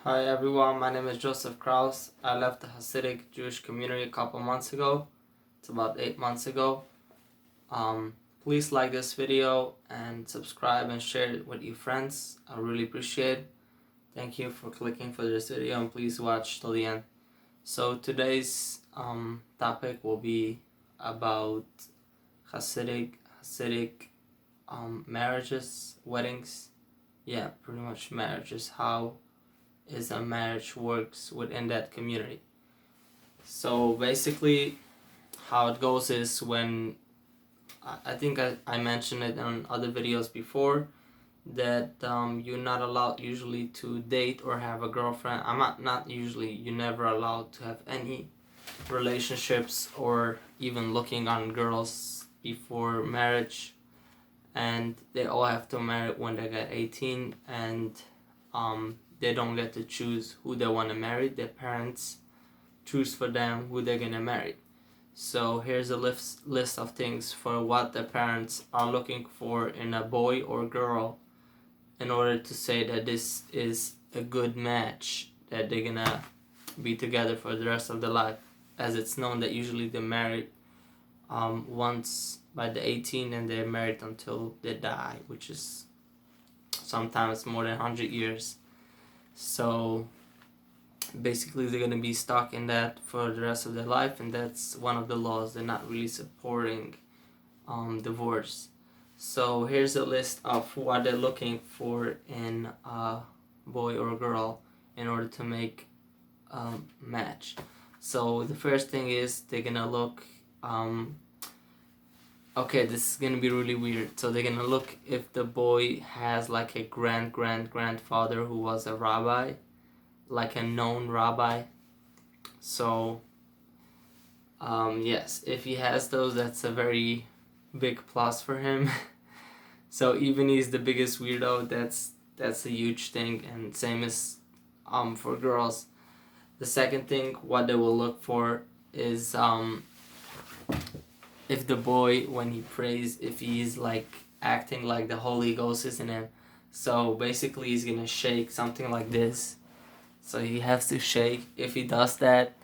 Hi everyone, my name is Joseph Kraus. I left the Hasidic Jewish community a couple months ago. It's about 8 months ago. Please like this video and subscribe and share it with your friends. I really appreciate it. Thank you for clicking for this video and please watch till the end. So today's topic will be about Hasidic marriages, weddings. Yeah, pretty much marriages. How is a marriage works within that community. So basically how it goes is when I think I mentioned it on other videos before that you're not allowed usually to date or have a girlfriend. I'm not usually, you're never allowed to have any relationships or even looking on girls before marriage, and they all have to marry when they get 18, and they don't get to choose who they want to marry. Their parents choose for them who they're gonna marry. So here's a list of things for what the parents are looking for in a boy or girl in order to say that this is a good match, that they're gonna be together for the rest of their life. As it's known that usually they're married once by the 18 and they're married until they die, which is sometimes more than 100 years. So basically they're going to be stuck in that for the rest of their life, and that's one of the laws. They're not really supporting divorce. So here's a list of what they're looking for in a boy or girl in order to make a match. So the first thing is they're going to look, okay, this is going to be really weird. So they're going to look if the boy has like a grandfather who was a rabbi, like a known rabbi. So yes, if he has those, that's a very big plus for him. So even he's the biggest weirdo, that's a huge thing. And same as for girls. The second thing what they will look for is if the boy, when he prays, if he's like acting like the Holy Ghost is in him. So basically he's gonna shake something like this. So he has to shake. If he does that,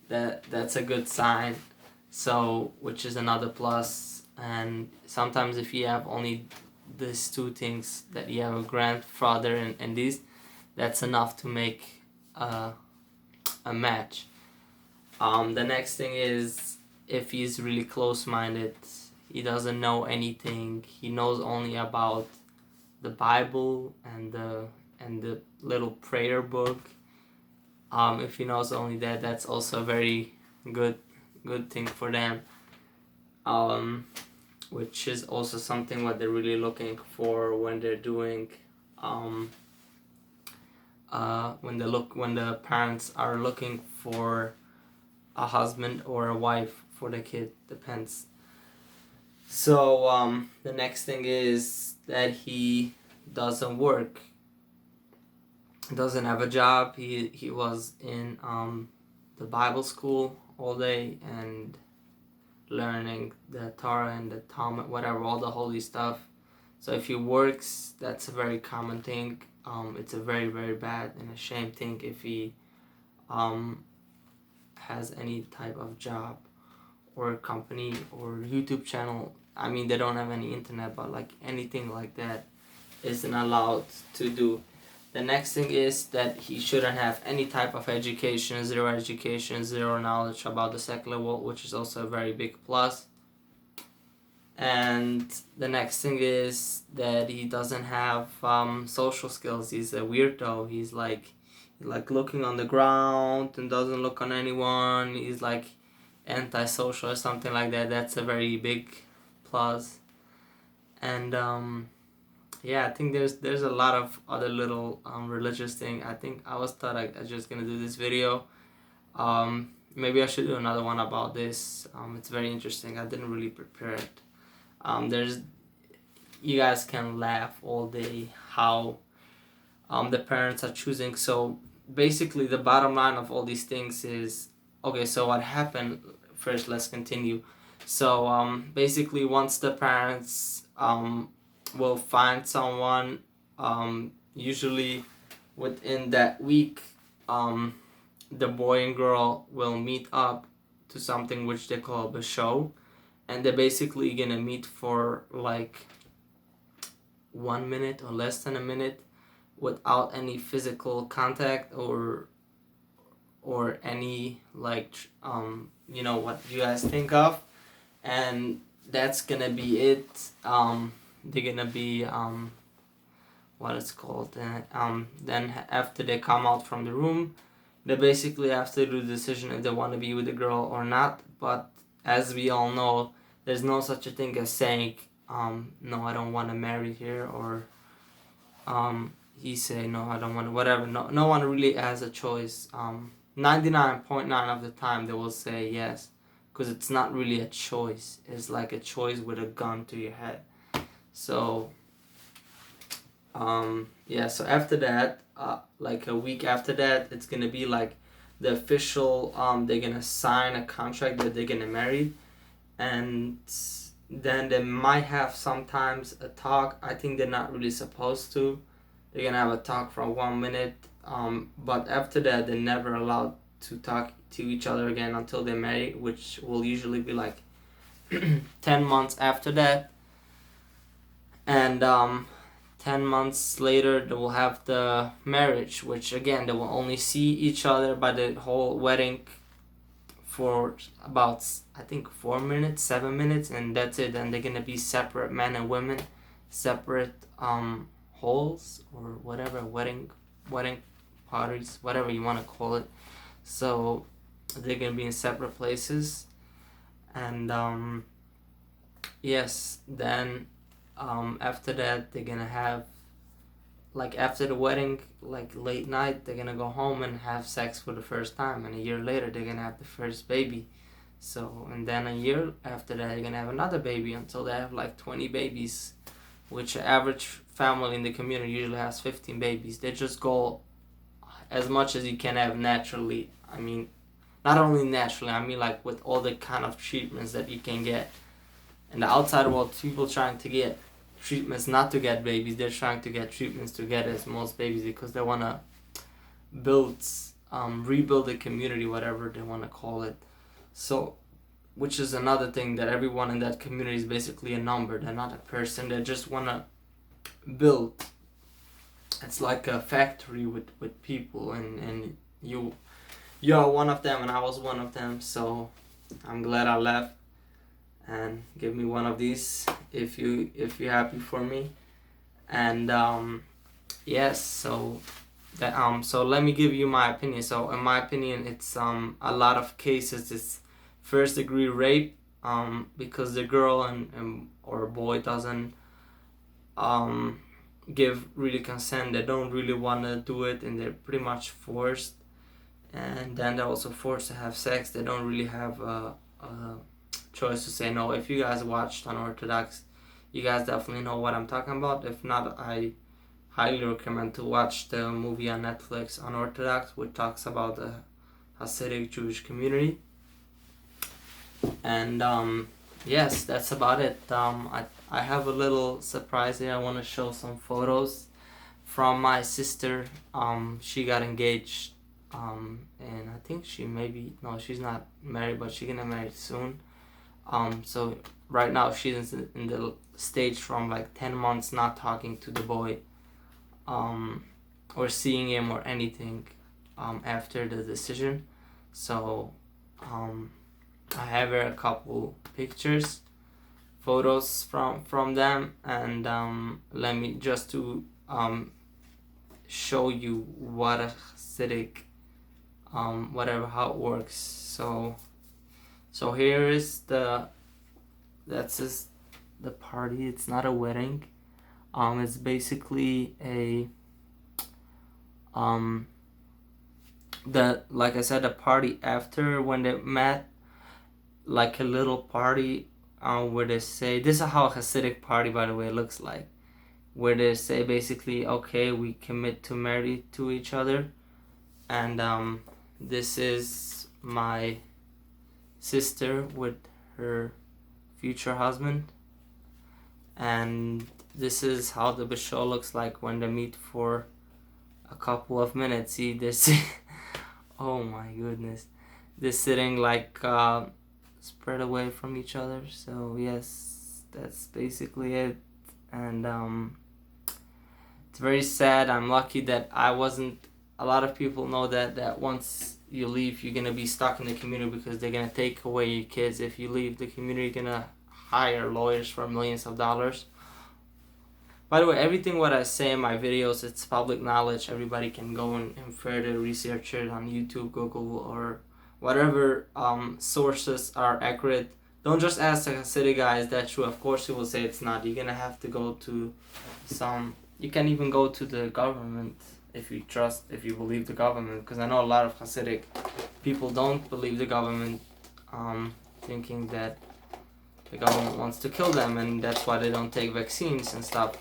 that's a good sign. So, which is another plus. And sometimes if you have only these two things, that you have a grandfather and these, that's enough to make a match. The next thing is if he's really close-minded, he doesn't know anything. He knows only about the Bible and the little prayer book. If he knows only that, that's also a very good thing for them. Which is also something what they're really looking for when they're doing when the parents are looking for a husband or a wife for the kid, depends. So the next thing is that he doesn't work, doesn't have a job. He was in the Bible school all day and learning the Torah and the Talmud, whatever, all the holy stuff. So if he works, that's a very common thing. It's a very, very bad and a shame thing if he has any type of job or company or YouTube channel. I mean, they don't have any internet, but like anything like that isn't allowed to do. The next thing is that he shouldn't have any type of education, zero knowledge about the secular world, which is also a very big plus. And the next thing is that he doesn't have social skills. He's a weirdo. He's like looking on the ground and doesn't look on anyone. He's like antisocial or something like that. That's a very big plus. And yeah, I think there's a lot of other little religious thing. I think I thought I was just gonna do this video. Maybe I should do another one about this. It's very interesting. I didn't really prepare it. You guys can laugh all day how the parents are choosing. So basically the bottom line of all these things is, okay, so what happened first, let's continue. So basically once the parents will find someone, usually within that week, the boy and girl will meet up to something which they call a show, and they're basically gonna meet for like 1 minute or less than a minute without any physical contact or any like what you guys think of, and that's gonna be it. They're gonna be what it's called. Then after they come out from the room, they basically have to do the decision if they want to be with the girl or not. But as we all know, there's no such a thing as saying, no, I don't want to marry here, or he say, no, I don't want to, whatever. No one really has a choice. 99.9 of the time they will say yes, because it's not really a choice. It's like a choice with a gun to your head. So so after that, like a week after that, it's gonna be like the official, they're gonna sign a contract that they're gonna marry, and then they might have sometimes a talk. I think they're not really supposed to. They're gonna have a talk for 1 minute, but after that they're never allowed to talk to each other again until they're married, which will usually be like 10 months after that. And 10 months later they will have the marriage, which again they will only see each other by the whole wedding for about, I think, 4 minutes, 7 minutes, and that's it. And they're gonna be separate men and women, separate halls or whatever, wedding parties, whatever you want to call it. So they're gonna be in separate places, and yes, then after that they're gonna have, like, after the wedding, like late night, they're gonna go home and have sex for the first time, and a year later they're gonna have the first baby. So, and then a year after that they're gonna have another baby until they have like 20 babies, which an average family in the community usually has 15 babies. They just go as much as you can have naturally. I mean, not only naturally, I mean like with all the kind of treatments that you can get. In the outside world, people trying to get treatments not to get babies. They're trying to get treatments to get as most babies, because they want to rebuild the community, whatever they want to call it. So, which is another thing, that everyone in that community is basically a number. They're not a person. They just want to build. It's like a factory with people, and you're one of them, and I was one of them. So I'm glad I left. And give me one of these if you're happy for me. And yes, so that so let me give you my opinion. So in my opinion, it's a lot of cases it's first degree rape, because the girl and or boy doesn't give really consent. They don't really want to do it, and they're pretty much forced. And then they're also forced to have sex. They don't really have a choice to say no. If you guys watched Unorthodox, you guys definitely know what I'm talking about. If not, I highly recommend to watch the movie on Netflix, Unorthodox, which talks about the Hasidic Jewish community. And yes, that's about it. I have a little surprise here. I want to show some photos from my sister. She got engaged, and I think she's not married, but she's gonna marry soon. So right now she's in the stage from like 10 months not talking to the boy, or seeing him or anything, after the decision. So I have here a couple photos from them, and let me just to show you what a Hasidic, how it works. So here is that's just the party. It's not a wedding. It's basically a like I said, a party after when they met, like a little party, where they say, this is how a Hasidic party, by the way, looks like, where they say basically, okay, we commit to marry to each other, and this is my sister with her future husband, and this is how the bishul looks like when they meet for a couple of minutes. See this. Oh my goodness, they're sitting like spread away from each other. So yes, that's basically it. And it's very sad. I'm lucky that I wasn't. A lot of people know that once you leave, you're gonna be stuck in the community because they're gonna take away your kids. If you leave the community, you're gonna hire lawyers for millions of dollars. By the way, everything what I say in my videos, it's public knowledge. Everybody can go and further research it on YouTube, Google, or whatever sources are accurate. Don't just ask a Hasidic guy, is that true? Of course he will say it's not. You're gonna have to go to some. You can even go to the government if you believe the government. Because I know a lot of Hasidic people don't believe the government, thinking that the government wants to kill them, and that's why they don't take vaccines and stuff.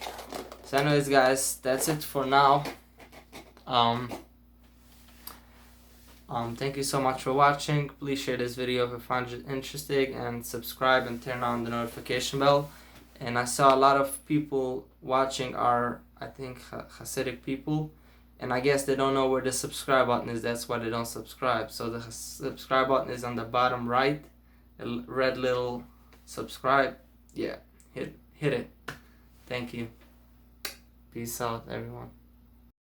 So anyways, guys, that's it for now. Thank you so much for watching. Please share this video if you found it interesting, and subscribe and turn on the notification bell. And I saw a lot of people watching are, I think, Hasidic people, and I guess they don't know where the subscribe button is. That's why they don't subscribe. So the subscribe button is on the bottom right, a red little subscribe. Yeah, hit it. Thank you. Peace out, everyone.